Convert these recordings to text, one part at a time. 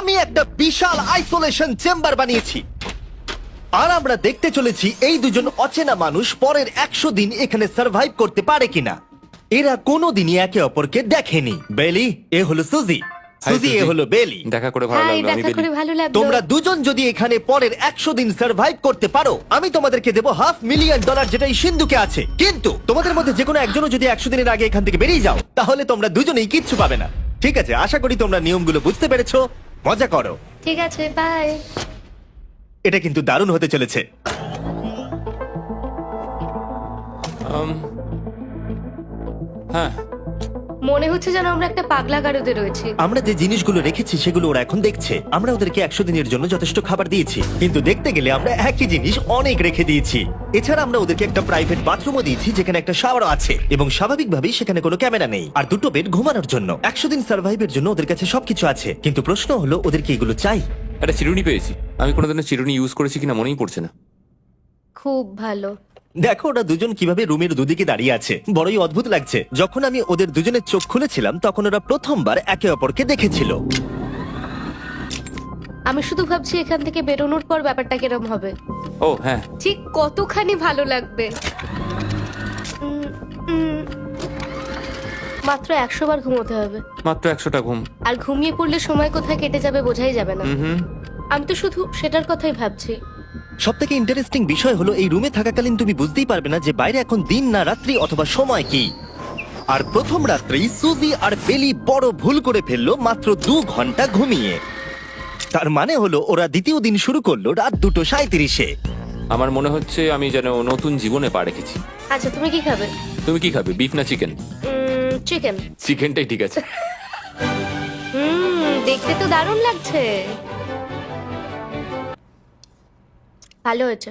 আমি একটা বিশাল isolation chamber বানিয়েছি আর আমরা দেখতে চলেছি এই দুজন অচেনা মানুষ পরের 100 দিন এখানে সার্ভাইভ করতে পারে কিনা। এরা কোনোদিনই একে অপরকে দেখেনি। বেলি, এ হলো সুজি, সুজি এ সুজি। হলো বেলি। দেখা করে ভালো হাই, লাগলো, আমি দেখা করে বেলি। ভালো লাগলো। তোমরা দুজন যদি এখানে পরের 100 দিন সার্ভাইভ করতে পারো আমি তোমাদেরকে দেবো $500,000 যেটা এই সিন্ধুকে আছে। কিন্তু তোমাদের মধ্যে যে কোনো একজনও যদি 100 দিনের আগে এখান থেকে বেরিয়ে যাও তাহলে তোমরা দুজনেই কিচ্ছু পাবে না। ঠিক আছে, আশা করি তোমরা নিয়মগুলো বুঝতে পেরেছো। মজা করো। ঠিক আছে, বাই। এটা কিন্তু দারুণ হতে চলেছে। হ্যাঁ, মনে হচ্ছে যেন আমরা একটা পাগলা গারদে রয়েছি। আমরা যে জিনিসগুলো রেখেছি সেগুলো ওরা এখন দেখছে। আমরা ওদেরকে 100 দিনের জন্য যথেষ্ট খাবার দিয়েছি, কিন্তু দেখতে গেলে আমরা একই জিনিস অনেক রেখে দিয়েছি। এছাড়া আমরা ওদেরকে একটা প্রাইভেট বাথরুমও দিয়েছি যেখানে একটা শাওয়ারও আছে এবং স্বাভাবিকভাবেই সেখানে কোনো ক্যামেরা নেই আর দুটো বেড ঘুমানোর জন্য। 100 দিন সার্ভাইভের জন্য ওদের কাছে সবকিছু আছে, কিন্তু প্রশ্ন হলো ওদের কি এগুলো চাই? একটা চিরুনি পেয়েছি। আমি কোনোদিনও চিরুনি ইউজ করেছি কিনা মনেই পড়ছে না। খুব ভালো। দেখো ওরা দুজন কিভাবে রুমের দুদিকে দাঁড়িয়ে আছে, বড়ই অদ্ভুত লাগছে। যখন আমি ওদের দুজনের চোখ খুলেছিলাম তখন ওরা প্রথমবার একে অপরকে দেখেছিল। আমি শুধু ভাবছি এখান থেকে বেরোনোর পর ব্যাপারটা কিরম হবে। ও হ্যাঁ, ঠিক কতখানি ভালো লাগবে। উম, উম, মাত্র 100 বার ঘুমোতে হবে মাত্র 100টা ঘুম। আর ঘুমিয়ে পড়লে সময় কোথায় কেটে যাবে বোঝাই যাবে না। হুম। আমি তো শুধু সেটার কথাই ভাবছি। সব থেকে ইন্টারেস্টিং বিষয় হলো এই রুমে থাকাকালীন তুমি বুঝতেই পারবে না যে বাইরে এখন দিন না রাত্রি অথবা সময় কি। আর প্রথম রাত্রেই সুজি আর বেলি বড় ভুল করে ফেললো মাত্র 2 ঘন্টা ঘুমিয়ে। তার মানে হলো ওরা দ্বিতীয় দিন শুরু করলো রাত 2:37-এ। আমার মনে হচ্ছে আমি যেন নতুন জীবনে পা রেখেছি। আচ্ছা, তুমি কি খাবে? তুমি কি খাবে, বিফ না চিকেন? চিকেন। চিকেনটাই ঠিক আছে। দেখতে তো দারুণ লাগছে। ভালো হয়েছে।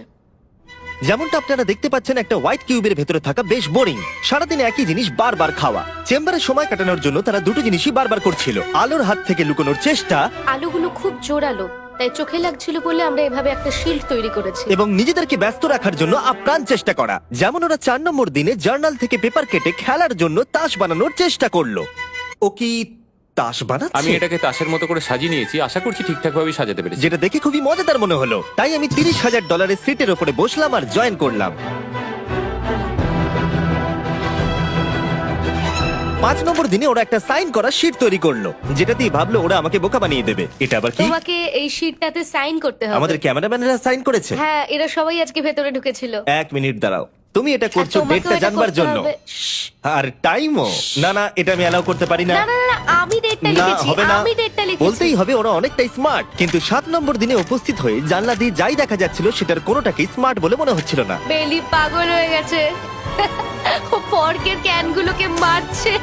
যেমনটা আপনারা দেখতে পাচ্ছেন একটা হোয়াইট কিউবের ভেতরে থাকা বেশ বোরিং। সারাদিন একই জিনিস বারবার খাওয়া। চেম্বারে সময় কাটানোর জন্য তারা দুটো জিনিসই বারবার করছিল: আলোর হাত থেকে লুকোনোর চেষ্টা আলুগুলো খুব জোরালো, তাই চোখে লাগছিল বলে আমরা এভাবে একটা শিল্ড তৈরি করেছি। এবং নিজেদেরকে ব্যস্ত রাখার জন্য আপ্রাণ চেষ্টা করা। যেমন ওরা 4 নম্বর দিনে জার্নাল থেকে পেপার কেটে খেলার জন্য তাস বানানোর চেষ্টা করলো। ও কি তাস বানাচ্ছে? আমি এটাকে তাসের মতো করে সাজিয়ে নিয়েছি, আশা করছি ঠিকঠাক ভাবে সাজাতে পেরেছি। যেটা দেখে খুবই মজাদার মনে হলো, তাই আমি $30,000 সিটের উপরে বসলাম আর জয়েন করলাম। 5 নম্বর দিনে ওরা একটা সাইন করা শিট তৈরি করলো, যেটা দিয়ে ভাবলো ওরা আমাকে বোকা বানিয়ে দেবে। এটা আবার কি? তোমাকে এই শিটটাতে সাইন করতে হবে। আমাদের ক্যামেরাম্যানেরা সাইন করেছে। হ্যাঁ, এরা সবাই আজকে ভেতরে ঢুকেছিল। 1 মিনিট দাঁড়াও, তুমি এটা আর করছো তোমাকেও ডেটটা এটা জানবার করতে জন্য। হবে। শ্শ্। আর টাইমও না, না এটা আমি অ্যালাউ করতে পারি না। না না না, আমি ডেটটা না লিখেছি। হবে না, আমি ডেটটা লিখেছি। বলতেই হবে ওরা অনেকটাই স্মার্ট। কিন্তু 7 নম্বর দিনে উপস্থিত হয়ে জানলা দিয়ে যাই দেখা যাচ্ছিল সেটার কোনোটাকেই স্মার্ট বলে মনে হচ্ছিল না। বেলি পাগল হয়ে গেছে। ও পর্কের ক্যানগুলোকে মারছে।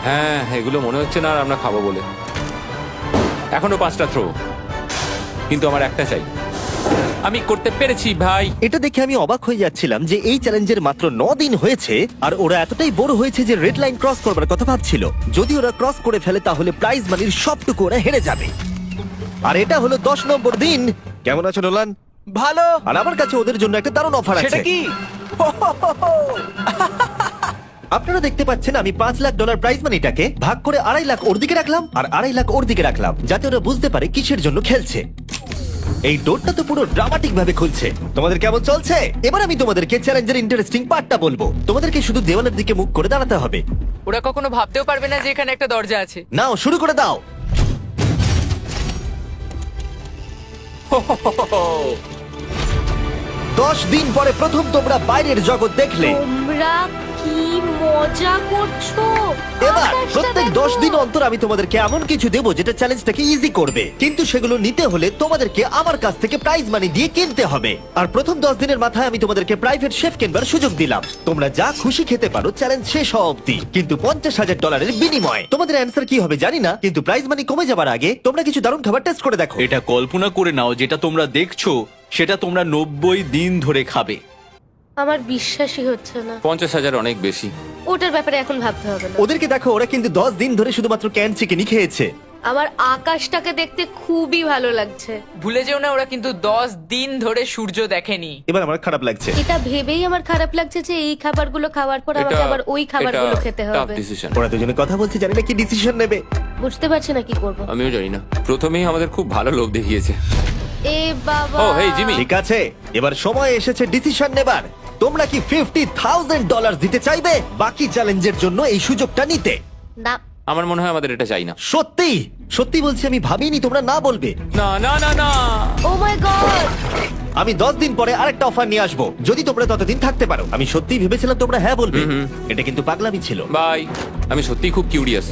হ্যাঁ, এগুলো মনে হচ্ছে না আর আমরা খাবো বলে। এখনো 5টা থ্রো, কিন্তু আমার একটা চাই। আমি করতে পেরেছি ভাই। এটা দেখে আমি অবাক হয়ে যাচ্ছিলাম যে এই চ্যালেঞ্জের মাত্র 9 দিন হয়েছে আর ওরা এতটাই বড় হয়েছে যে রেড লাইন ক্রস করবার কথা ভাবছিল। যদি ওরা ক্রস করে ফেলে তাহলে প্রাইজ মানির সবটুকু ওরা হেরে যাবে। আর এটা হলো 10 নম্বর দিন। কেমন আছো নোলান? ভালো। আর আমার কাছে ওদের জন্য একটা দারুণ অফার আছে। সেটা কি? আপনারা দেখতে পাচ্ছেন আমি $5 লাখ প্রাইজ মানিটাকে ভাগ করে 2.5 লাখ ওর দিকে রাখলাম আর 2.5 লাখ ওর দিকে রাখলাম, যাতে ওরা বুঝতে পারে কিসের জন্য খেলছে। এই ডোরটা তো পুরো ড্রামাটিক ভাবে খুলছে। তোমাদের কেমন চলছে? এবার আমি তোমাদেরকে চ্যালেঞ্জের ইন্টারেস্টিং পার্টটা বলবো। তোমাদেরকে শুধু দেওয়ালের দিকে মুখ করে দাঁড়াতে হবে। ওরা কখনো ভাবতেও পারবে না যে এখানে একটা দরজা আছে। নাও শুরু করে দাও। দশ দিন পরে প্রথম তোমরা বাইরের জগৎ দেখলে। তোমরা কি মজা করছো? এবার আকাশটা প্রত্যেক দেখো। 10 দিন অন্তর আমি তোমাদেরকে এমন কিছু দেবো যেটা চ্যালেঞ্জটাকে ইজি করবে, কিন্তু সেগুলো নিতে হলে তোমাদেরকে আমার কাছ থেকে প্রাইজ মানি দিয়ে কিনতে হবে। আর প্রথম 10 দিনের মাথায় আমি তোমাদেরকে প্রাইভেট শেফ কেনবার সুযোগ দিলাম। তোমরা যা খুশি খেতে পারো চ্যালেঞ্জ শেষ হওয়া অব্দি, কিন্তু $50,000 বিনিময়ে। তোমাদের অ্যান্সার কি হবে জানি না, কিন্তু প্রাইজ মানি কমে যাবার আগে তোমরা কিছু দারুণ খাবার টেস্ট করে দেখো। এটা কল্পনা করে নাও যেটা তোমরা দেখছো সেটা তোমরা 90 দিন ধরে খাবে। আমার বিশ্বাসই হচ্ছে না। 50,000 অনেক বেশি। ওটার ব্যাপারে এখন ভাবতে হবে না। ওদেরকে দেখো, ওরা কিন্তু 10 দিন ধরে শুধুমাত্র ক্যান চিকেনই খেয়েছে। আমার আকাশটাকে দেখতে খুবই ভালো লাগছে। ভুলে যেও না ওরা কিন্তু 10 দিন ধরে সূর্য দেখেনি। এবার আমার খারাপ লাগছে। এটা ভেবেই আমার খারাপ লাগছে যে এই খাবারগুলো খাওয়ার পর আমাকে আবার ওই খাবারগুলো খেতে হবে। ডিসিশন। ওরা দুজনে কথা বলছে, জানি না কি ডিসিশন নেবে। বুঝতে পারছি না কি করব। আমিও জানি না। প্রথমেই আমাদের খুব ভালো লোভ দেখিয়েছে। এ বাবা। ও হেই জিমি। ঠিক আছে, এবার সময় এসেছে ডিসিশন নেবার। তোমরা কি $50,000 দিতে চাইবে বাকি চ্যালেঞ্জের জন্য এই সুযোগটা নিতে? না। আমার মনে হয় আমাদের এটা চাই না। সত্যি সত্যি বলছি, আমি ভাবিনি তোমরা না বলবে। না না না না। ও মাই গড। আমি 10 দিন পরে আরেকটা অফার নিয়ে আসবো, যদি তোমরা ততদিন থাকতে পারো। আমি সত্যি ভেবেছিলাম তোমরা হ্যাঁ বলবে। এটা কিন্তু পাগলামি ছিল। বাই। আমি সত্যিই খুব কিউরিয়াস,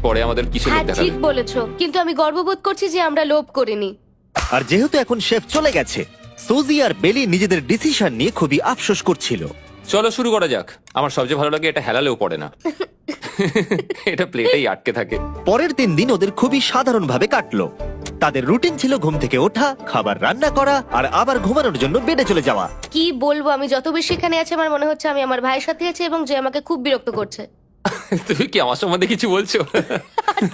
পরে আমাদের কিসের হ্যাঁ লোভ দেখাবে। ঠিক বলেছো, কিন্তু আমি গর্ববোধ করছি যে আমরা লোভ করিনি। আর যেহেতু এখন শেফ চলে গেছে, সুজি আর বেলি নিজেদের ডিসিশন নিয়ে খুবই আফসোস করছিল। চলো শুরু করা যাক। আমার সবচেয়ে ভালো লাগে এটা হেলালেও পড়ে না। এটা প্লেটেই আটকে থাকে। পরের 3 দিন ওদের খুবই সাধারণভাবে কাটলো। তাদের রুটিন ছিল ঘুম থেকে ওঠা, খাবার রান্না করা আর আবার ঘুমানোর জন্য বেডে চলে যাওয়া। কি বলবো, আমি যত বেশি এখানে আছি আমার মনে হচ্ছে আমি আমার ভাইয়ের সাথে আছি এবং যে আমাকে খুব বিরক্ত করছে। তুমি কি আমার সম্বন্ধে কিছু বলছো?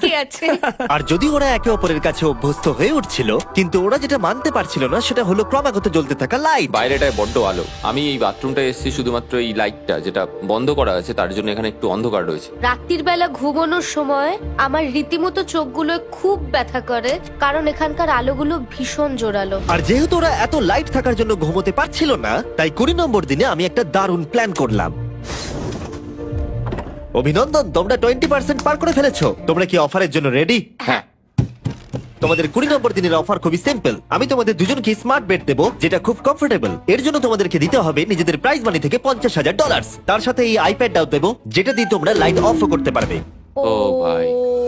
কে আছে? আর যদি ওরা একে অপরের কাছে অভ্যস্ত হয়ে উঠছিল, কিন্তু ওরা যেটা মানতে পারছিল না সেটা হলো ক্রমাগত জ্বলতে থাকা লাইট। বাইরেটায় বড্ড আলো। আমি এই বাথরুমটা এসেছি শুধুমাত্র এই লাইটটা যেটা বন্ধ করা আছে তার জন্য এখানে একটু অন্ধকার রয়েছে। রাত্রির বেলা ঘুমানোর সময় আমার রীতিমতো চোখগুলো খুব ব্যথা করে, কারণ এখানকার আলোগুলো ভীষণ জোরালো। আর যেহেতু ওরা এত লাইট থাকার জন্য ঘুমোতে পারছিল না, তাই 20 নম্বর দিনে আমি একটা দারুণ প্ল্যান করলাম। অভিনন্দন, তোমরা 20% পার করে ফেলেছো। তোমরা কি অফারের জন্য রেডি? হ্যাঁ। তোমাদের 20 নম্বর দিনের অফার খুবই সিম্পল। আমি তোমাদের দুজনকে স্মার্ট বেড দেবো, যেটা খুব কমফোর্টেবল। এর জন্য তোমাদেরকে দিতে হবে নিজেদের প্রাইজ মানি থেকে $50,000। তার সাথে এই আইপ্যাডটাও দেবো, যেটা দিয়ে তোমরা লাইট অফ করতে পারবে। ও ভাই।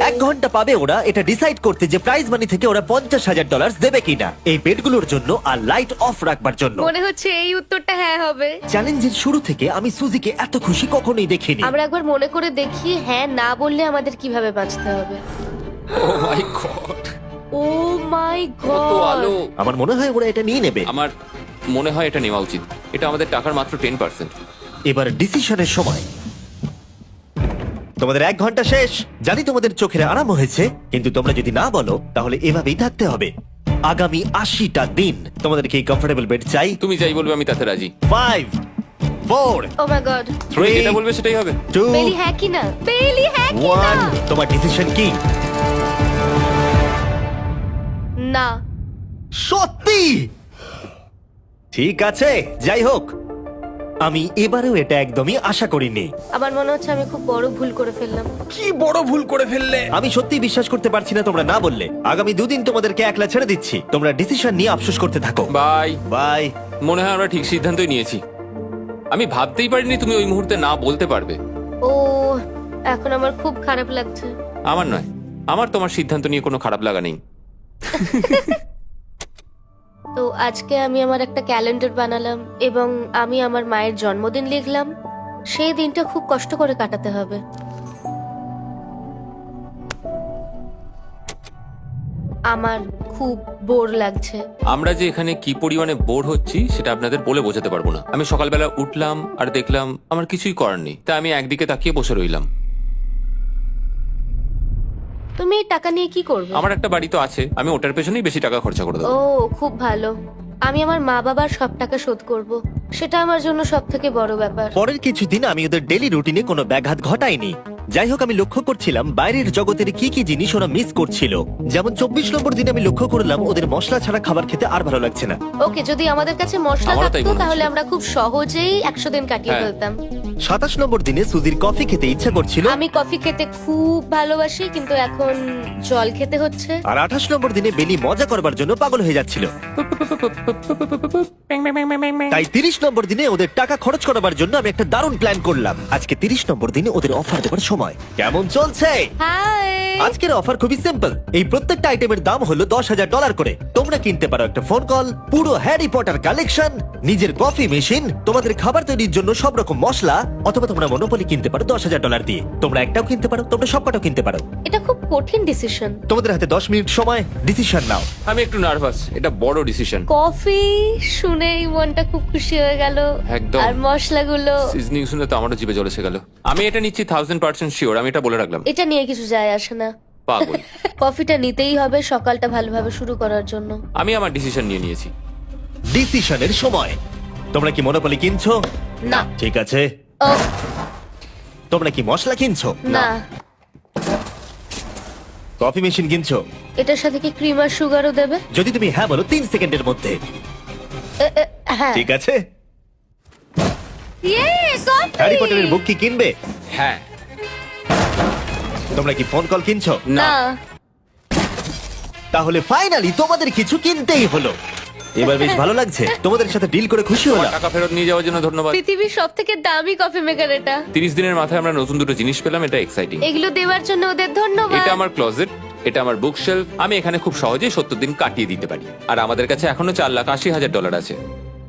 1 ঘন্টা পাবে ওরা এটা ডিসাইড করতে যে প্রাইজ মানি থেকে ওরা $50,000 দেবে কিনা এই বেডগুলোর জন্য আর লাইট অফ রাখবার জন্য। মনে হচ্ছে এই উত্তরটা হ্যাঁ হবে। চ্যালেঞ্জের শুরু থেকে আমি সুজিকে এত খুশি কখনোই দেখিনি। আমরা একবার মনে করে দেখি হ্যাঁ না বললে আমাদের কিভাবে বাঁচতে হবে। ও মাই গড। ও মাই কত আলো। গড। আমার মনে হয় ওরা এটা নিয়ে নেবে। আমার মনে হয় এটা নেওয়া উচিত। এটা আমাদের টাকার মাত্র 10%। এবার ডিসিশনের সময়। তোমাদের 1 ঘন্টা শেষ। জানি তোমাদের চোখের আরাম হয়েছে, কিন্তু তোমরা যদি না বলো তাহলে এভাবেই থাকতে হবে আগামী 80টা দিন। তোমাদেরকে এই কমফোর্টেবল বেড চাই। তুমি যাই বলবে আমি তাতে রাজি। 5 4 ও মাই গড। তুমি 3 যেটা বলবে সেটাই হবে। 2 বেলি হ্যাঁ কি না? বেলি হ্যাঁ কি না? 1 তোমার ডিসিশন কি? না। সত্যি? ঠিক আছে, যাই হোক, আমি এবারেও এটা একদমই আশা করিনি। আমার মনে হচ্ছে আমি খুব বড় ভুল করে ফেললাম। কি বড় ভুল করে ফেললে। আমি সত্যি বিশ্বাস করতে পারছি না তোমরা না বললে। আগামী 2 দিন তোমাদেরকে একলা ছেড়ে দিচ্ছি। তোমরা ডিসিশন নিয়ে আফসোস করতে থাকো। বাই। বাই। মনে হয় আমরা ঠিক সিদ্ধান্তই নিয়েছি। আমি ভাবতেই পারিনি তুমি ওই মুহূর্তে না বলতে পারবে। ও এখন আমার খুব খারাপ লাগছে। আমার নয়, আমার তোমার সিদ্ধান্ত নিয়ে কোনো খারাপ লাগা নেই। তো আজকে আমি আমার একটা ক্যালেন্ডার বানালাম এবং আমি আমার মায়ের জন্মদিন লিখলাম। সেই দিনটা খুব কষ্ট করে কাটাতে হবে। আমার খুব বোর লাগছে। আমরা যে এখানে কি পরিমাণে বোর হচ্ছি সেটা আপনাদের বলে বোঝাতে পারবো না। আমি সকালবেলা উঠলাম আর দেখলাম আমার কিছুই করার নেই, তাই আমি একদিকে তাকিয়ে বসে রইলাম। তুমি এই টাকা নিয়ে কি করবে? আমার একটা বাড়ি তো আছে, আমি ওটার পেছনেই বেশি টাকা খরচা করে ও দেবো। খুব ভালো। আমি আমার মা বাবার সব টাকা শোধ করব। সেটা আমার জন্য সব থেকে বড় ব্যাপার। পরের কিছুদিন আমি ওদের ডেলি রুটিনে কোনো ব্যাঘাত ঘটাইনি। যাই হোক, আমি লক্ষ্য করছিলাম বাইরের জগতের কি কি জিনিস ওরা মিস করছিল। যেমন 24 নম্বর দিনে আমি লক্ষ্য করলাম ওদের মশলা ছাড়া খাবার খেতে আর ভালো লাগছে না। ওকে, যদি আমাদের কাছে মশলা আমারও তাই থাকতো মনে তাহলে হচ্ছে। আমরা খুব সহজেই 100 দিন কাটিয়ে হ্যাঁ। ফেলতাম। 27 নম্বর দিনে সুজির কফি খেতে ইচ্ছা করছিল, আমি কফি খেতে খুব ভালোবাসি, কিন্তু এখন জল খেতে হচ্ছে। আর 28 নম্বর দিনে বেলি মজা করবার জন্য পাগল হয়ে যাচ্ছিল। তাই 30 নম্বর দিনে ওদের টাকা খরচ করাবার জন্য আমি একটা দারুণ প্ল্যান করলাম। আজকে 30 নম্বর দিনে ওদের অফার দেবার সময়। কেমন চলছে? হাই। আজকের অফার খুবই সিম্পল। এই প্রত্যেকটা আইটেমের দাম হলো $10,000 করে। তোমরা কিনতে পারো একটা ফোন কল, পুরো হ্যারি পটার কালেকশন, নিজের কফি মেশিন, তোমাদের খাবার তৈরির জন্য সব রকম মশলা, অথবা তোমরা মনোপলি কিনতে পারো $10,000 দিয়ে। তোমরা একটাও কিনতে পারো, তোমরা সবকটাও কিনতে পারো। এটা খুব কঠিন ডিসিশন। তোমাদের হাতে 10 মিনিট সময়, ডিসিশন নাও। আমি একটু নার্ভাস, এটা বড় ডিসিশন। কফি শুনেই মনটা খুব খুশি হয়ে গেল। একদম। আর মশলাগুলো, সিজনিং শুনে তো আমারও জিভে জল এসে গেল। আমি এটা নিচ্ছি 1000% শিওর, আমি এটা বলে রাখলাম। এটা নিয়ে কিছু যায় আসে না। পাগল। কফিটা নিতেই হবে সকালটা ভালোভাবে শুরু করার জন্য। আমি আমার ডিসিশন নিয়ে নিয়েছি। ডিসিশনের সময়। তোমরা কি মনোপলি কিনছো? না। ঠিক আছে। ও তোমরা কি মশলা কিনছো? না, কফি মেশিন কিনছো? এটার সাথে কি ক্রিম আর সুগারও দেবে? যদি তুমি হ্যাঁ বলো 3 সেকেন্ডের মধ্যে। হ্যাঁ। ঠিক আছে। ইয়ে, কফি! হ্যারি পটারের বুক কি কিনবে? হ্যাঁ। তোমরা কি ফোন কল কিনছো? না। তাহলে ফাইনালি তোমাদের কিছু কিনতেই হলো। এবার বেশ ভালো লাগছে। তোমাদের সাথে ডিল করে খুশি আমার হলাম। টাকা ফেরত নিয়ে যাওয়ার জন্য ধন্যবাদ। পৃথিবীর সবথেকে দামি কফি মেকার এটা। 30 দিনের মাথায় আমরা নতুন দুটো জিনিস পেলাম, এটা এক্সাইটিং। এগুলো দেওয়ার জন্য ওদের ধন্যবাদ। এটা আমার ক্লোজেট, এটা আমার বুক শেলফ। আমি এখানে খুব সহজেই 70 দিন কাটিয়ে দিতে পারি। আর আমাদের কাছে এখনো $4,80,000 আছে।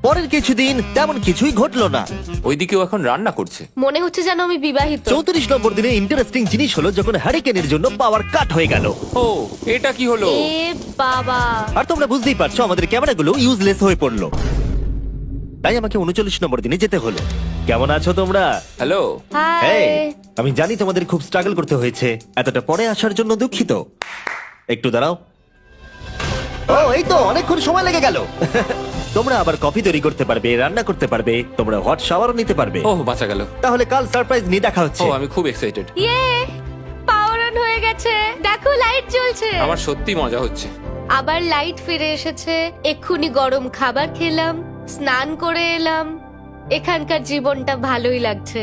পরের কিছুদিন তেমন কিছুই ঘটলো না। ওইদিকেও এখন রান্না করছে। মনে হচ্ছে যেন আমি বিবাহিত। 34 নম্বর দিনে ইন্টারেস্টিং জিনিস হলো যখন হ্যারিকেনের জন্য পাওয়ার কাট হয়ে গেল। ও, এটা কি হলো? এ বাবা! আর তোমরা বুঝতেই পারছো আমাদের ক্যামেরাগুলো ইউজলেস হয়ে পড়লো। তাই আমাকে 39 নম্বর দিনে যেতে হলো। কেমন আছো তোমরা? হ্যালো। হাই। এই, আমি জানি তোমাদের খুব স্ট্রাগল করতে হয়েছে। এতটা পরে আসার জন্য দুঃখিত। একটু দাঁড়াও। ও, এই তো অনেকক্ষণ সময় লেগে গেল। তোমরা আবার কফি তৈরি করতে পারবে, রান্না করতে পারবে, তোমরা হট শাওয়ারও নিতে পারবে। ও, বাঁচা গেল। তাহলে কাল সারপ্রাইজ নিয়ে দেখা ও, হচ্ছে। আমি খুব এক্সাইটেড। ইয়ে! পাওয়ার অন হয়ে গেছে। দেখো লাইট জ্বলছে। আমার সত্যি মজা হচ্ছে। আবার লাইট ফিরে এসেছে। এক্ষুনি গরম খাবার খেলাম, স্নান করে এলাম। এখানকার জীবনটা ভালোই লাগছে।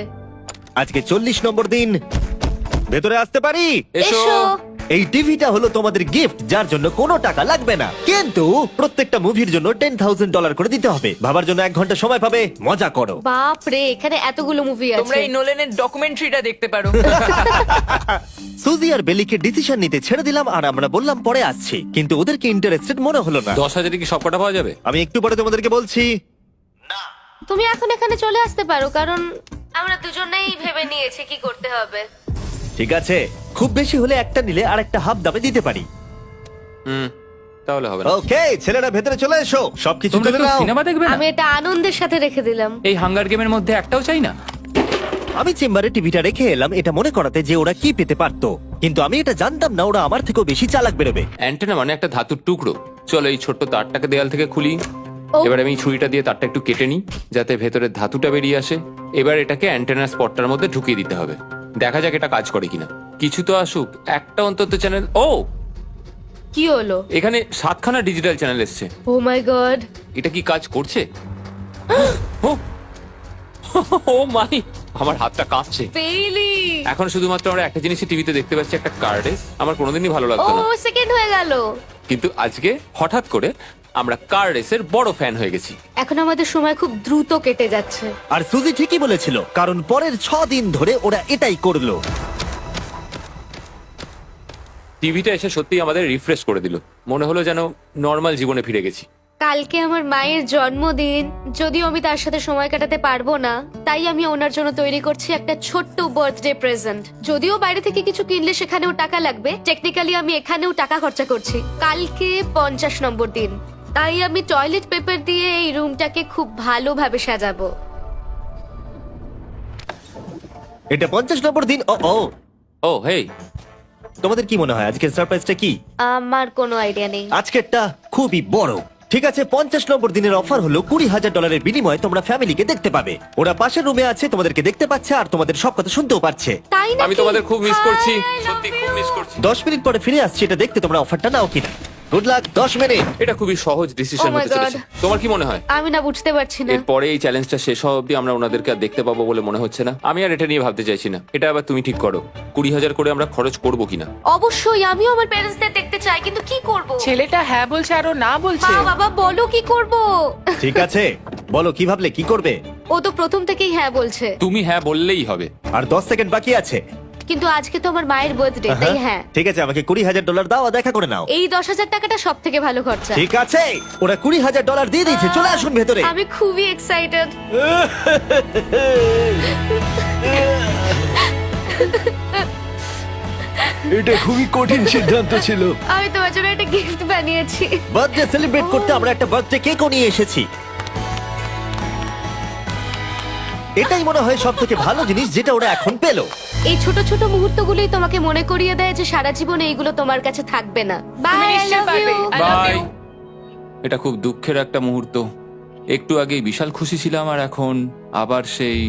আজকে 40 নম্বর দিন। ভেতরে আসতে পারি? এসো। এই টিভিটা হলো তোমাদের গিফট, যার জন্য কোনো টাকা লাগবে না, কিন্তু প্রত্যেকটা মুভির জন্য $10,000 করে দিতে হবে। ভাবার জন্য 1 ঘন্টা সময় পাবে। মজা করো। বাপ রে, এখানে এতগুলো মুভি তোমরা আছে। এই নোলেনের ডকুমেন্টারিটা দেখতে পারো। সুজি আর বেলিকে ডিসিশন নিতে ছেড়ে দিলাম আর আমরা বললাম পরে আসছি, কিন্তু ওদেরকে ইন্টারেস্টেড মনে হলো না। 10,000 কি সবকটা পাওয়া যাবে? আমি একটু পরে তোমাদেরকে বলছি। তুমি এখন এখানে চলে আসতে পারো, কারণ আমরা দুজনেই ভেবে নিয়েছি কি করতে হবে। ঠিক আছে, খুব বেশি হলে একটা নিলে আর একটা হাফ দামে দিতে পারি। হুম, তাহলে হবে না। ওকে, ছেলেরা ভেতরে চলে এসো। সবকিছু তোমরা তুলে কেউ নাও। সিনেমা দেখবে না? আমি এটা আনন্দের সাথে রেখে দিলাম। এই হাঙ্গার গেমের মধ্যে একটাও চাই না। আমি চেম্বারে টিভিটা রেখে এলাম এটা মনে করাতে যে ওরা কি পেতে পারতো, কিন্তু আমি এটা জানতাম না ওরা আমার থেকেও বেশি চালাক বেরোবে। অ্যান্টেনা মানে একটা ধাতুর টুকরো। চলো এই ছোট্ট তারটাকে দেয়াল থেকে খুলি। ও। এবার আমি ছুরিটা দিয়ে তারটা একটু কেটে নিই যাতে ভেতরের ধাতুটা বেরিয়ে আসে। এবার এটাকে অ্যান্টেনার স্পটটার মধ্যে ঢুকিয়ে দিতে হবে। দেখা যাক এটা কাজ করে কিনা। কিছু তো আসুক, একটা অন্তত চ্যানেল। ও, কি হলো? এখানে 7খানা ডিজিটাল চ্যানেল এসছে। ও মাই গড! এটা কি কাজ করছে? ও, ও মাই, আমার হাতটা কাঁপছে। পেইলি! এখন শুধুমাত্র আমরা একটা জিনিসই টিভিতে দেখতে পাচ্ছি, একটা কার্ডে। আমার কোনোদিনই ভালো ও লাগতো না, সেকেন্ড হয়ে গেল। কিন্তু আজকে হঠাৎ করে আমরা কার রেসের বড় ফ্যান হয়ে গেছি। এখন আমাদের সময় খুব দ্রুত কেটে যাচ্ছে। আর সুজি ঠিকই বলেছিল, কারণ পরের 6 দিন ধরে ওরা এটাই করলো। টিভিটা এসে সত্যি আমাদের রিফ্রেশ করে দিল। মনে হলো যেন নর্মাল জীবনে ফিরে গেছি। কালকে আমার মায়ের জন্মদিন, যদিও আমি তার সাথে সময় কাটাতে পারবো না, তাই আমি ওনার জন্য তৈরি করছি একটা ছোট্ট বার্থডে প্রেজেন্ট। যদিও বাইরে থেকে কিছু কিনলে সেখানেও টাকা লাগবে, টেকনিক্যালি আমি এখানেও টাকা খরচা করছি। কালকে 50 নম্বর দিন, তাই আমি টয়লেট পেপার দিয়ে এই রুমটাকে খুব ভালোভাবে সাজাবো। এটা 50 নম্বর দিন। ও ও, ও হেই, তোমাদের কি মনে হয় আজকের সারপ্রাইজটা কি? আমার কোনো আইডিয়া নেই। আজকেরটা খুবই বড়। ঠিক আছে, 50 নম্বর দিনের অফার হলো $20,000 বিনিময়ে তোমরা ফ্যামিলিকে দেখতে পাবে। ওরা পাশের রুমে আছে, তোমাদেরকে দেখতে পাচ্ছে আর তোমাদের সব কথা শুনতেও পাচ্ছে। তাই না? আমি তোমাদের খুব মিস করছি, সত্যি খুব মিস করছি। 10 মিনিট পরে ফিরে আসছি এটা দেখতে তোমরা অফারটা নাও কিনা। Good luck. 10 মিনিট। এটা খুবই সহজ ডিসিশন Oh my হতে চলেছে। God. তোমার কি মনে হয়? আমি না বুঝতে পারছি না। এরপরে এই চ্যালেঞ্জটা শেষ হওয়া অব্দি আমরা ওনাদেরকে আর দেখতে পাবো বলে মনে হচ্ছে না। আমি আর এটা নিয়ে ভাবতে চাইছি না। এটা আবার তুমি ঠিক করো, 20,000 করে আমরা খরচ করবো কিনা। অবশ্যই আমিও আমার প্যারেন্টসদের দেখতে চাই, কিন্তু কি করব? ছেলেটা হ্যাঁ বলছে আর ও না বলছে। মা বাবা বলো কি করব? ঠিক আছে, বলো কি ভাবলে, কি করবে? ও তো প্রথম থেকেই হ্যাঁ বলছে, তুমি হ্যাঁ বললেই হবে। আর 10 সেকেন্ড বাকি আছে। কিন্তু আজকে তো আমার মায়ের বার্থডে, তাই হ্যাঁ। ঠিক আছে, আমাকে $20,000 দাও আর দেখা করে নাও। এই 10,000 টাকাটা সব থেকে ভালো খরচা। ঠিক আছে, ওরা $20,000 দিয়ে দিয়েছে। চলে আসুন ভেতরে। আমি খুবই এক্সাইটেড। এটা খুবই কঠিন সিদ্ধান্ত ছিল। আমি তোমার জন্য একটা গিফট বানিয়েছি। বার্থডে সেলিব্রেট করতে আমরা একটা বার্থডে কেকও নিয়ে এসেছি। এটাই মনে হয় সব থেকে ভালো জিনিস যেটা ওরা এখন পেলো। এই ছোট ছোট মুহূর্তগুলোই তোমাকে মনে করিয়ে দেয় যে সারা জীবন এইগুলো তোমার কাছে থাকবে না। বাই, তুমি আই নিশ্চয়ই লাভ পারবে। You. I love bye. you. এটা খুব দুঃখের একটা মুহূর্ত। একটু আগেই বিশাল খুশি ছিলাম আর এখন আবার সেই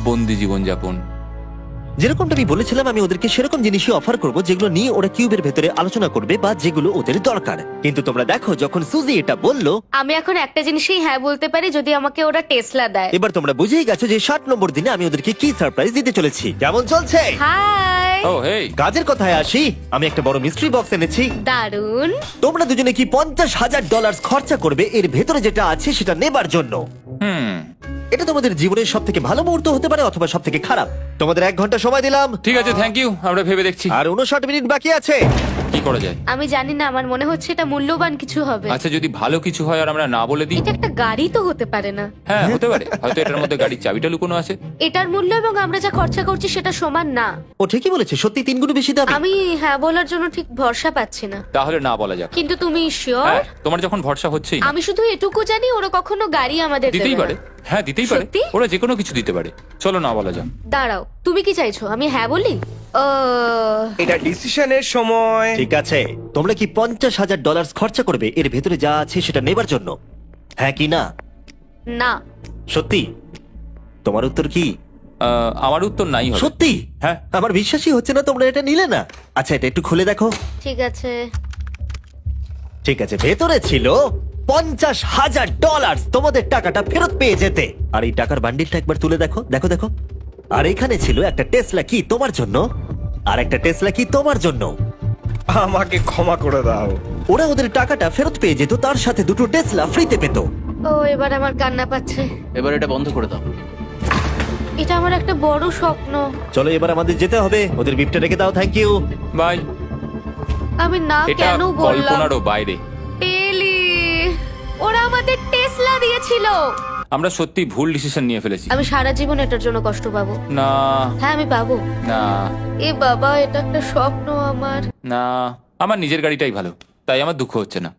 বন্দি জীবনযাপন। যেরকমটা আমি বলেছিলাম, আমি ওদেরকে সেরকম জিনিসই অফার করব যেগুলো নিয়ে ওরা কিউবের ভেতরে আলোচনা করবে বা যেগুলো ওদের দরকার। কিন্তু তোমরা দেখো, যখন সুজি এটা বললো, আমি এখন একটা জিনিসই হ্যাঁ বলতে পারি, যদি আমাকে ওরা টেসলা দেয়। এবার তোমরা বুঝেই গেছো যে 60 নম্বর দিনে আমি ওদেরকে কি সারপ্রাইজ দিতে চলেছি। কেমন চলছে? হাই, ও হেই, কাজের কথায় আসি, আমি একটা বড় মিস্ট্রি বক্স এনেছি। দারুন। তোমরা দুজনে কি $50,000 খরচা করবে এর ভেতরে যেটা আছে সেটা নেবার জন্য? এটা তোমাদের জীবনের সব থেকে ভালো মুহূর্ত হতে পারে অথবা সব থেকে খারাপ। তোমাদের 1 ঘন্টা সময় দিলাম ঠিক আছে, থ্যাংক ইউ। আমরা ভেবে দেখছি আর 59 মিনিট বাকি আছে। কি করা যায়। আমি জানি না, আমার মনে হচ্ছে এটা মূল্যবান কিছু হবে। আচ্ছা, যদি ভালো কিছু হয় আর আমরা না বলে দিই? এটা একটা গাড়ি তো হতে পারে না। হ্যাঁ, হতে পারে। হয়তো এটার মধ্যে গাড়ির চাবিটা লুকোনো আছে। এটার মূল্য এবং আমরা যা খরচা করছি সেটা সমান না। ও ঠিকই বলেছে, সত্যি 3 গুণ বেশি দামি। আমি হ্যাঁ বলার জন্য ঠিক ভরসা পাচ্ছি না। তাহলে না বলা যাক। কিন্তু তুমি শিওর? হ্যাঁ, তোমার যখন ভরসা হচ্ছেই না। আমি শুধু এটুকু জানি, ওরা কখনো গাড়ি আমাদের দিতেই দেবে পারে। না। হ্যাঁ, দিতেই পারে। সত্যি? ওরা যে কোনো কিছু দিতে পারে। চলো না বলা যাক। দাঁড়াও, তুমি কি চাইছো আমি হ্যাঁ বলি? এটা ডিসিশনের সময়। ঠিক আছে, তোমরা কি $50,000 খরচা করবে এর ভেতরে যা আছে সেটা নেবার জন্য? হ্যাঁ কি না? না। সত্যি? তোমার উত্তর কি? আমার উত্তর নাই হবে। সত্যি? হ্যাঁ। আমার বিশ্বাসই হচ্ছে না তোমরা এটা নিলে না। আচ্ছা, এটা একটু খুলে দেখো। ঠিক আছে। ঠিক আছে, ভেতরে ছিল $50,000। তোমাদের টাকাটা ফেরত পেয়ে যেতে। আর এই টাকার বান্ডিলটা একবার তুলে দেখো, দেখো দেখো। আর এখানে ছিল একটা টেসলা কি তোমার জন্য, আর একটা টেসলা কি তোমার জন্য। আমাকে ক্ষমা করে দাও। ওরা ওদের টাকাটা ফেরত পেয়ে যেত, তার সাথে 2টো টেসলা ফ্রিতে পেত। ও, এবার আমার কান্না পাচ্ছে। এবার এটা বন্ধ করে দাও। এটা আমার একটা বড় স্বপ্ন। চলো এবার আমাদের যেতে হবে। ওদের গিফটটা রেখে দাও। Thank you. বাই। আমি না এটা কেন বললাম? কল্পনারও বাইরে। পেলি, ওরা আমাদের টেসলা দিয়েছিল। আমরা সত্যি ভুল ডিসিশন নিয়ে ফেলেছি। আমি সারা জীবন এটার জন্য কষ্ট পাবো। না হ্যাঁ, আমি পাবো। না এ বাবা, এটা একটা স্বপ্ন আমার। না, আমার নিজের গাড়িটাই ভালো, তাই আমার দুঃখ হচ্ছে না।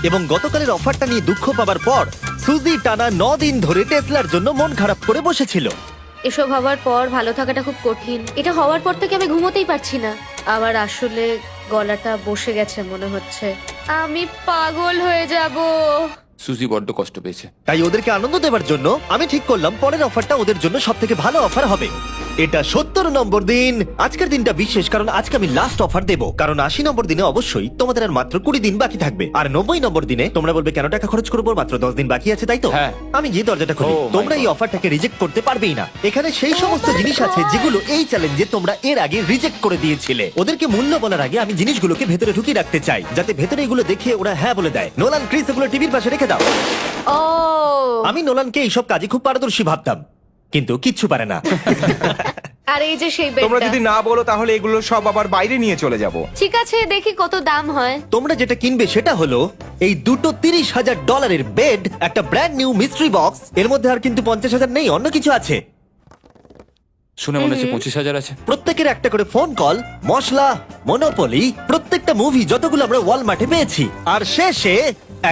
এবং গতকালের অফারটা নিয়ে দুঃখ পাবার পর সুজি টানা 9 দিন ধরে টেসলার জন্য মন খারাপ করে বসেছিল। এসব হওয়ার পর ভালো থাকাটা খুব কঠিন। এটা হওয়ার পর থেকে আমি ঘুমোতেই পারছি না। আমার আসলে গলাটা বসে গেছে মনে হচ্ছে। আমি পাগল হয়ে যাব। সুজি বড্ড কষ্ট পেয়েছে। তাই ওদেরকে আনন্দ দেওয়ার জন্য আমি ঠিক করলাম পরের অফারটা ওদের জন্য সব থেকে ভালো অফার হবে। এটা 70 নম্বর দিন। আজকের দিনটা বিশেষ কারণ আজকে আমি লাস্ট অফার দেবো। কারণ 80 নম্বর দিনে অবশ্যই তোমাদের আর মাত্র 20 দিন বাকি থাকবে। আর 90 নম্বর দিনে তোমরা বলবে কেন টাকা খরচ করবো, মাত্র 10 দিন বাকি আছে, তাই তো? হ্যাঁ। আমি গিয়ে দরজাটা খুলি। Oh my তোমরা এই God. অফারটাকে রিজেক্ট করতে পারবেই না। এখানে সেই সমস্ত জিনিস আছে যেগুলো এই চ্যালেঞ্জে তোমরা এর আগে রিজেক্ট করে দিয়েছিলে। ওদেরকে মূল্য বলার আগে আমি জিনিসগুলোকে ভেতরে ঢুকিয়ে রাখতে চাই, যাতে ভেতরে এগুলো দেখে ওরা হ্যাঁ বলে দেয়। নোলান, ক্রিস, এগুলো টিভির পাশে রেখে দাও। ও, আমি নোলানকে এইসব কাজে খুব পারদর্শী ভাবতাম, কিন্তু কিচ্ছু পারে না। আর এই যে সেই তোমরা বেডটা। যদি না বলো তাহলে এগুলো সব আবার বাইরে নিয়ে চলে যাব। ঠিক আছে, দেখি কত দাম হয়। তোমরা যেটা কিনবে সেটা হলো এই দুটো $30,000 বেড, একটা ব্র্যান্ড নিউ মিস্ট্রি বক্স। এর মধ্যে আর কিন্তু 50,000 নেই, অন্য কিছু আছে। শুনে মনে হচ্ছে 25,000 আছে। প্রত্যেকের একটা করে ফোন কল, মশলা, মনোপলি, প্রত্যেকটা মুভি যতগুলো আমরা ওয়ালমার্টে পেয়েছি, আর শেষে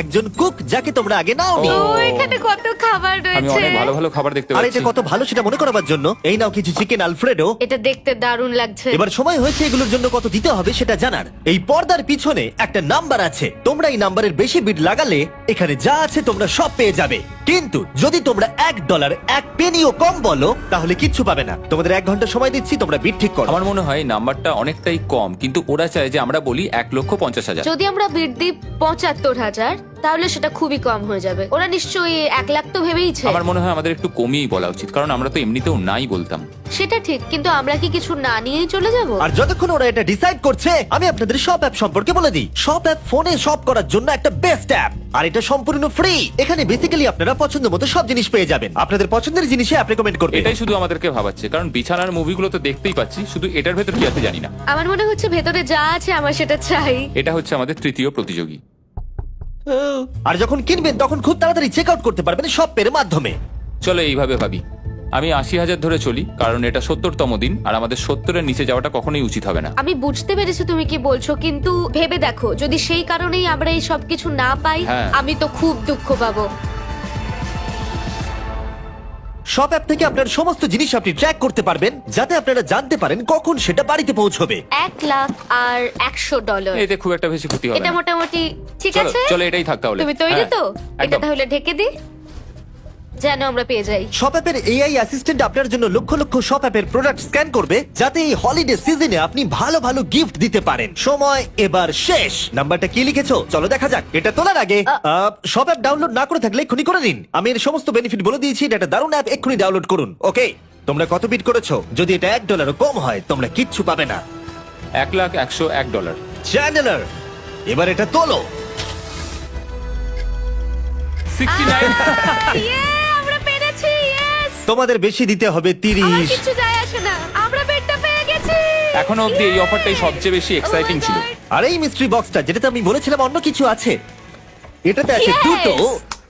একজন কুক যাকে তোমরা আগে নাওনি। ও। ও, এখানে কত খাবার আমি রয়েছে। অনেক ভালো ভালো খাবার দেখতে আর পাচ্ছি। এটা কত ভালো সেটা মনে করাবার জন্য এই নাও কিছু চিকেন আলফ্রেডো। এটা দেখতে দারুণ লাগছে। এবার সময় হয়েছে এগুলোর জন্য কত দিতে হবে সেটা জানার। এই পর্দার পিছনে একটা নাম্বার আছে, তোমরা এই নাম্বারের বেশি বিড লাগালে এখানে যা আছে তোমরা সব পেয়ে যাবে। কিন্তু যদি তোমরা $1 1 পেনিও কম বলো তাহলে কিচ্ছু পাবে না। তোমাদের 1 ঘন্টা সময় দিচ্ছি, তোমরা বিড ঠিক করো। আমার মনে হয় নাম্বারটা অনেকটাই কম, কিন্তু ওরা চায় যে আমরা বলি 1,50,000। যদি আমরা বিড দিই 75,000, তাহলে সেটা খুবই কম হয়ে যাবে। ওরা নিশ্চয়ই 1 লাখ তো ভেবেইছে। আমার মনে হয় আমাদের একটু কমিয়েই বলা উচিত, কারণ আমরা তো এমনিতেও নাই বলতাম। সেটা ঠিক, কিন্তু আমরা কি কিছু না নিয়েই চলে যাব? আর যতক্ষণ ওরা এটা ডিসাইড করছে আমি আপনাদের শপ অ্যাপ সম্পর্কে বলে দিই। শপ অ্যাপ ফোনে শপ করার জন্য একটা বেস্ট অ্যাপ, আর এটা সম্পূর্ণ ফ্রি। এখানে বেসিক্যালি আপনারা পছন্দ মতো সব জিনিস পেয়ে যাবেন। আপনাদের পছন্দের জিনিসে অ্যাপ রেকমেন্ড করবে। এটাই শুধু আমাদেরকে ভাবাচ্ছে, কারণ বিছানার মুভিগুলো তো দেখতেই পাচ্ছি, শুধু এটার ভেতর কি আছে জানি না। আমার মনে হচ্ছে ভেতরে যা আছে আমার সেটা চাই। এটা হচ্ছে আমাদের তৃতীয় প্রতিযোগী। আর যখন কিনবেন তখন খুব তাড়াতাড়ি চেক আউট করতে পারবেন শপ পের মাধ্যমে। চলো এইভাবে ভাবি, আমি 80,000 ধরে চলি, কারণ এটা 70তম দিন, আর আমাদের 70-এর নিচে যাওয়াটা কখনোই উচিত হবে না। আমি বুঝতে পেরেছি তুমি কি বলছো, কিন্তু ভেবে দেখো যদি সেই কারণেই আমরা এই সব কিছু না পাই, হ্যাঁ। আমি তো খুব দুঃখ পাবো। শপ অ্যাপ থেকে আপনার সমস্ত জিনিস আপনি ট্র্যাক করতে পারবেন, যাতে আপনারা জানতে পারেন কখন সেটা বাড়িতে পৌঁছবে। $1,00,000 এতে খুব একটা বেশি ক্ষতি হবে এটা না। মোটামুটি ঠিক চলো আছে। চলো এটাই থাক তাহলে। তুমি তৈরি হ্যাঁ, তো? এটা একদম। তাহলে ঢেকে দি, যেন আমরা পেয়ে যাই। শপ অ্যাপের এআই অ্যাসিস্ট্যান্ট আপনার জন্য লক্ষ লক্ষ শপ অ্যাপের প্রোডাক্ট স্ক্যান করবে, যাতে এই হলিডে সিজনে আপনি ভালো ভালো গিফট দিতে পারেন। সময় এবার শেষ। নাম্বারটা কি লিখেছো চলো দেখা যাক। এটা তোলার আগে শপ অ্যাপ ডাউনলোড না করে থাকলে এক্ষুনি করে নিন। আমি এর সমস্ত বেনিফিট বলে দিয়েছি। এটা একটা দারুণ অ্যাপ, এক্ষুনি ডাউনলোড করুন। ওকে, তোমরা কত বিট করেছো? যদি এটা $1 কম হয় তোমরা কিচ্ছু পাবে না। $1,101 চ্যান্ডেলার, এবার এটা তোলো। 69 আমরা পেরেছি, ইয়েস! তোমাদের বেশি দিতে হবে আমার 30। কিছু যায় আসে না, আমরা বেডটা পেয়ে গেছি। এখনো অব্দি এই অফারটাই সবচেয়ে বেশি এক্সাইটিং ছিল। আর এই মিস্ট্রি বক্সটা, যেটাতে আমি বলেছিলাম অন্য কিছু আছে, এটাতে আছে Yes! দুটো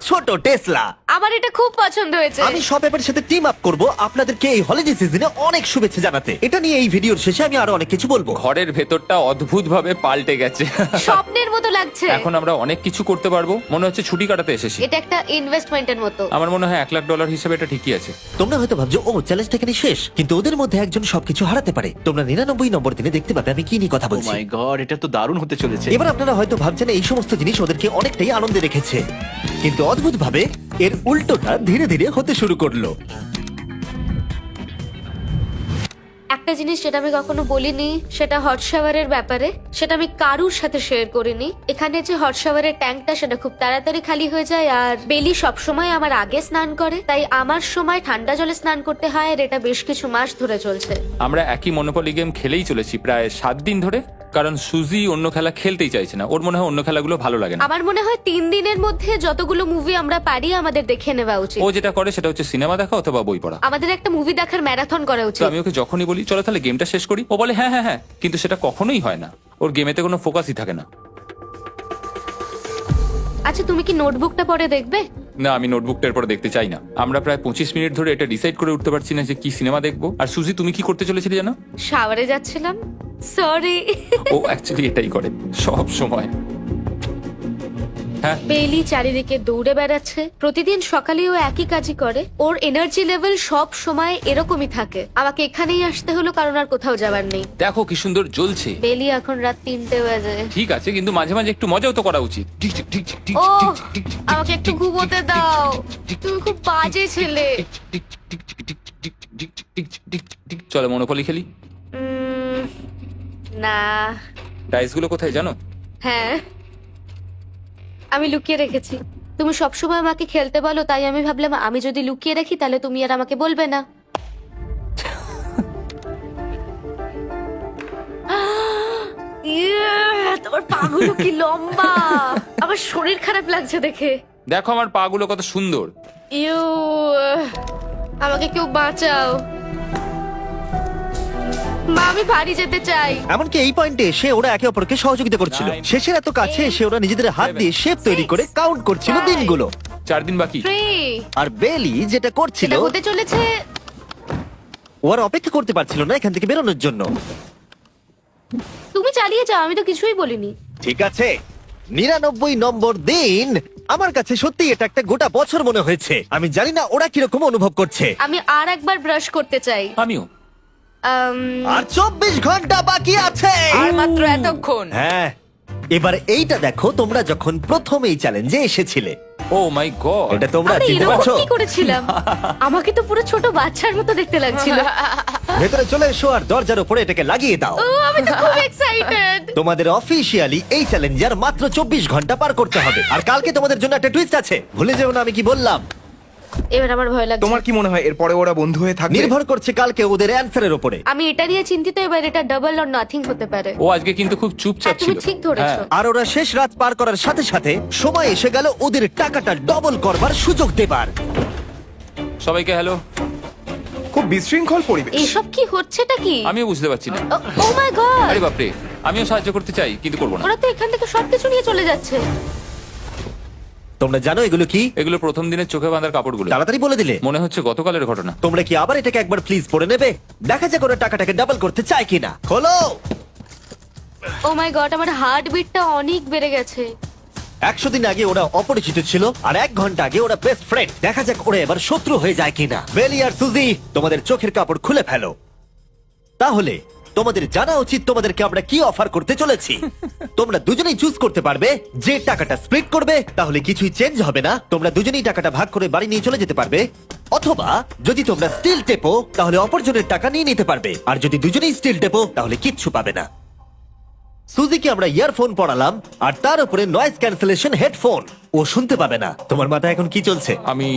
ছোট টেসলা। আমার এটা খুব পছন্দ হয়েছে। আমি শপ অ্যাপের সাথে টিম আপ করব আপনাদেরকে এই হলিডে সিজনে অনেক শুভেচ্ছা জানাতে। এটা নিয়ে এই ভিডিওর শেষে আমি আরো অনেক কিছু বলবো। ঘরের ভেতরটা অদ্ভুতভাবে পাল্টে গেছে। স্বপ্নের মতো লাগছে। এখন আমরা অনেক কিছু করতে পারবো, মনে হচ্ছে ছুটি কাটাতে এসেছি। এটা একটা ইনভেস্টমেন্টের মতো। আমার মনে হয় $1,00,000 হিসেবে এটা ঠিকই আছে। তোমরা হয়তো ভাবছো ও চ্যালেঞ্জটা এখানে শেষ, কিন্তু ওদের মধ্যে একজন সবকিছু হারাতে পারে। তোমরা 99 নম্বর দিনে দেখতে পাবে আমি কি নিয়ে কথা ও বলছি। মাই গড, এটা তো দারুণ হতে চলেছে। এবার আপনারা হয়তো ভাবছেন এই সমস্ত জিনিস ওদেরকে অনেকটাই আনন্দে রেখেছে, কিন্তু অদ্ভুতভাবে এর উল্টোটা ধীরে ধীরে হতে শুরু করলো। একটা জিনিস যেটা আমি কখনো বলিনি, সেটা হট শাওয়ারের ব্যাপারে। সেটা আমি কারুর সাথে শেয়ার করিনি। এখানে যে হট শাওয়ারের ট্যাঙ্কটা, সেটা খুব তাড়াতাড়ি খালি হয়ে যায়। আর বেলি সবসময় আমার আগে স্নান করে, তাই আমার সময় ঠান্ডা জলে স্নান করতে হয়। আর এটা বেশ কিছু মাস ধরে চলছে। আমরা একই মনোপলি গেম খেলেই চলেছি প্রায় 7 দিন ধরে, কারণ সুজি অন্য খেলা খেলতেই চাইছে না। ওর মনে হয় অন্য খেলাগুলো ভালো লাগে না। আমার মনে হয় 3 দিনের মধ্যে যতগুলো মুভি আমরা পারি আমাদের দেখে নেওয়া উচিত। ও যেটা করে সেটা হচ্ছে সিনেমা দেখা অথবা বই পড়া। আমাদের একটা মুভি দেখার ম্যারাথন করা তো উচিত। আমি ওকে যখনই বলি চলো তাহলে গেমটা শেষ করি, ও বলে হ্যাঁ হ্যাঁ হ্যাঁ, কিন্তু সেটা কখনোই হয় না। ওর গেমেতে কোনো ফোকাসই থাকে না। আচ্ছা, তুমি কি নোটবুকটা পরে দেখবে? না, আমি নোটবুকটার পর দেখতে চাই না। আমরা প্রায় 25 মিনিট ধরে এটা ডিসাইড করে উঠতে পারছি না যে কি সিনেমা দেখবো। আর সুজি, তুমি কি করতে চলেছিলে জানো? শাওয়ারে যাচ্ছিলাম। সরি। ও অ্যাকচুয়ালি এটাই করে সব সময়। হ্যাঁ, বেলি চারিদিকে দৌড়ে বেড়াচ্ছে। প্রতিদিন সকালে ও একই কাজই করে। ওর এনার্জি লেভেল সব সময় এরকমই থাকে। আমাকে এখানেই আসতে হলো, কারণ আর কোথাও যাবার নেই। দেখো কি সুন্দর জ্বলছে। বেলি এখন রাত 3টে বাজে। ঠিক আছে, কিন্তু মাঝে মাঝে একটু মজাও তো করা উচিত। ও, আমাকে একটু ঘুমোতে দাও। তুমি খুব বাজে ছেলে। চলো মনোপলি খেলি। না। ডাইস গুলো কোথায় জানো? হ্যাঁ, আমি লুকিয়ে রেখেছি। তুমি সবসময় আমাকে খেলতে বলো, তাই আমি ভাবলাম আমি যদি লুকিয়ে রাখি তাহলে তুমি আর আমাকে বলবে না। তোমার পাগুলো কি লম্বা! আমার শরীর খারাপ লাগছে দেখে। দেখো আমার পা গুলো কত সুন্দর। ইউ, আমাকে কেউ বাঁচাও। মা, আমি বাড়ি যেতে চাই। এমনকি এই পয়েন্টে এসে ওরা একে অপরকে সহযোগিতা করছিল। 9, শেষের এত কাছে এসে ওরা নিজেদের হাত দিয়ে শেপ তৈরি করে কাউন্ট করছিল 5, দিনগুলো। 4 দিন বাকি। 3, আর বেলি যেটা করছিল, এটা হতে চলেছে। ও আর অপেক্ষা করতে পারছিল না এখান থেকে বেরোনোর জন্য। তুমি চালিয়ে যাও, আমি তো কিছুই বলিনি। ঠিক আছে, 99 নম্বর দিন। আমার কাছে সত্যি এটা একটা গোটা বছর মনে হয়েছে। আমি জানি না ওরা কিরকম অনুভব করছে। আমি আর একবার ব্রাশ করতে চাই। আমিও। আর 24 ঘন্টা বাকি আছে। আর মাত্র এতক্ষণ। হ্যাঁ, এবার এইটা দেখো, তোমরা যখন প্রথম এই চ্যালেঞ্জে এসেছিলে, ও মাই গড। এটা তোমরা আরে, চিনতে এরকম পারছো? কি করেছিলাম? আমাকে তো পুরো ছোট বাচ্চার মতো দেখতে লাগছিল। ভেতরে চলে এসো আর দরজার উপরে এটাকে লাগিয়ে দাও। ও, আমি তো খুব এক্সাইটেড। তোমাদের অফিসিয়ালি এই চ্যালেঞ্জার মাত্র 24 ঘন্টা পার করতে হবে। আর কালকে তোমাদের জন্য একটা টুইস্ট আছে, ভুলে যেও না আমি কি বললাম। এবার আমার ভয় লাগছে। তোমার কি মনে হয় এরপরে ওরা বন্ধু হয়ে থাকবে? নির্ভর করছে কালকে ওদের অ্যানসারের উপরে। আমি এটা নিয়ে চিন্তিত। এবার এটা ডাবল অর নাথিং হতে পারে। ও আজকে কিন্তু খুব চুপচাপ হ্যাঁ, তুমি ছিল। ঠিক ধরেছো। হ্যাঁ। আর ওরা শেষ রাত পার করার সাথে সাথে সময় এসে গেল ওদের টাকাটা ডবল করবার সুযোগ দেবার। সবাইকে হ্যালো। খুব বিশৃঙ্খল পরিবেশ। এসব কি হচ্ছেটা কি? আমিও বুঝতে পারছি না। ও মাই গড! আরে বাপরে, আমিও সাহায্য করতে চাই কিন্তু করবো না। ওরা তো এখান থেকে সবকিছু নিয়ে চলে যাচ্ছে। তোমরা জানো এগুলো কি? এগুলো প্রথম দিনের চোখে বাঁধার কাপড়গুলো। তাড়াতাড়ি বলে দিলে। মনে হচ্ছে গতকালের ঘটনা। তোমরা কি আবার এটাকে একবার প্লিজ পড়ে নেবে? দেখা যাক ওরা টাকাটাকে ডাবল করতে চায় কিনা। খোলো। ও মাই গড, আমার হার্ট বিটটা অনেক বেড়ে গেছে। 100 দিন আগে ওরা অপরিচিত ছিল আর 1 ঘন্টা আগে ওরা বেস্ট ফ্রেন্ড। দেখা যাক ওরা এবার শত্রু হয়ে যায় কিনা। বেলি আর সুজি, তোমাদের চোখের কাপড় খুলে ফেলো। তাহলে তোমাদের জানা উচিত তোমাদেরকে আমরা কি অফার করতে চলেছি। তোমরা দুজনেই চুজ করতে পারবে যে টাকাটা স্প্লিট করবে, তাহলে কিছুই চেঞ্জ হবে না। তোমরা দুজনেই টাকাটা ভাগ করে বাড়ি নিয়ে চলে যেতে পারবে। অথবা যদি তোমরা স্টিল টেপো তাহলে অপরজনের টাকা নিয়ে নিতে পারবে। আর যদি দুজনেই স্টিল টেপো তাহলে কিচ্ছু পাবে না। সুজিকে আমরা ইয়ারফোন পড়ালাম আর তার উপরে নয়েজ ক্যান্সেলেশন হেডফোন। ও শুনতে পাবে না। তোমার মাথায় এখন কি চলছে? আমি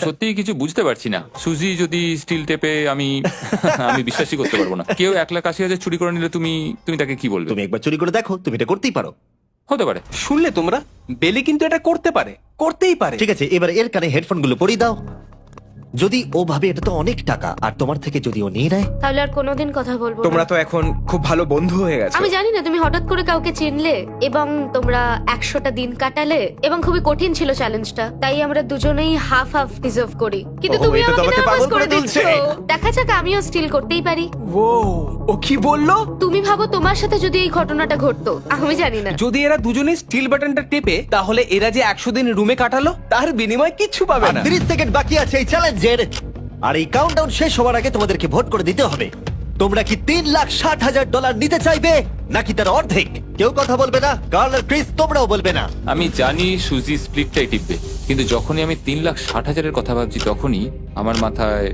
সত্যিই কিছু বুঝতে পারছি না। সুজি যদি স্টিল টেপে, আমি বিশ্বাসই করতে পারবো না। কেউ 1,80,000 চুরি করে নিলে তুমি তাকে কি বলবে? তুমি একবার চুরি করে দেখো, তুমি এটা করতেই পারো। হতে পারে। শুনলে তোমরা, বেলি কিন্তু এটা করতে পারে, করতেই পারে। ঠিক আছে, এবার এর কানে হেডফোন গুলো পরিয়ে দাও। যদি ও ভাবে এটা তো অনেক টাকা, আর তোমার থেকে যদি ও নিয়ে নেয়, তাহলে আর কোনোদিন কথা বলবো না। তোমরা তো এখন খুব ভালো বন্ধু হয়ে গেছো। আমি জানি না তুমি হঠাৎ করে কাউকে চিনলে এবং তোমরা 100টা দিন কাটালে এবং খুবই কঠিন ছিল চ্যালেঞ্জটা, তাই আমরা দুজনেই হাফ হাফ ডিজার্ভ করি। কিন্তু ওহো, তুমি এটা তো আমাকে আমাকে নার্ভাস পাগল করে করে দিচ্ছ। তুলছে। দেখা যাক, আমিও স্টিল করতেই পারি। ও কি বললো? তুমি ভাবো তোমার সাথে যদি এই ঘটনাটা ঘটতো, আমি জানি না। যদি এরা দুজনে স্টিল বাটনটা টেপে, তাহলে এরা যে 100 দিন রুমে কাটালো তার বিনিময়ে কিচ্ছু পাবে না। 30 সেকেন্ড বাকি আছে এই চ্যালেঞ্জের, আর এই কাউন্টডাউন শেষ হওয়ার আগে তোমাদেরকে ভোট করে দিতে হবে। তোমরা কি $3,60,000 নিতে চাইবে নাকি তার অর্ধেক? কেউ কথা বলবে না। কার্ল আর ক্রিস, তোমরাও বলবে না। আমি জানি সুজি স্প্লিটটাই টিপবে, কিন্তু যখনই আমি 3,60,000-এর কথা ভাবছি তখনই আমার মাথায়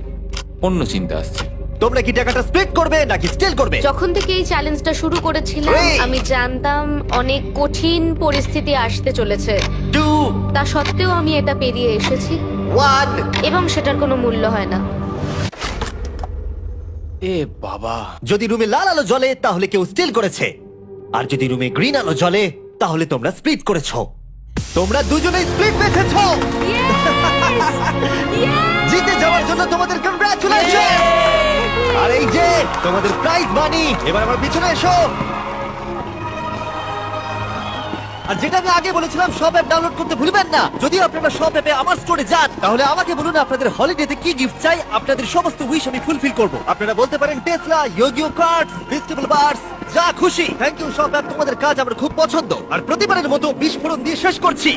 অন্য চিন্তা আসছে। তোমরা কি টাকাটা স্প্লিট করবে নাকি স্টিল করবে? যখন থেকে এই চ্যালেঞ্জটা শুরু করেছিলাম, Three. আমি জানতাম অনেক কঠিন পরিস্থিতি আসতে চলেছে। 2, তা সত্ত্বেও আমি এটা পেরিয়ে এসেছি 1। এবং সেটার কোনো মূল্য হয় না। এ বাবা, যদি রুমে লাল আলো জ্বলে তাহলে কেউ স্টিল করেছে, আর যদি রুমে গ্রিন আলো জ্বলে তাহলে তোমরা স্প্লিট করেছো। তোমরা দুজনেই স্প্লিট বেঁচেছো। জিতে যাওয়ার জন্য তোমাদের কংগ্রাচুলেশন। আর এই যে তোমাদের প্রাইজ মানি। এবার আমার পিছনে এসো। আর যেটা আমি আগে বলেছিলাম, সব অ্যাপ ডাউনলোড করতে ভুলবেন না। যদি আপনারা সব অ্যাপে আমার স্টোরে যান, তাহলে আমাকে বলুন আপনাদের হলিডেতে কি গিফট চাই। আপনাদের সমস্ত উইশ আমি ফুলফিল করব। আপনারা বলতে পারেন টেসলা, ইয়োগিও কার্ডস, ফেস্টিভ্যাল বার্স, যা খুশি। থ্যাংক ইউ সব অ্যাপ, তোমাদের কাজ আমার খুব পছন্দ। আর প্রতিবারের মতো বিস্ফোরণ দিয়ে শেষ করছি।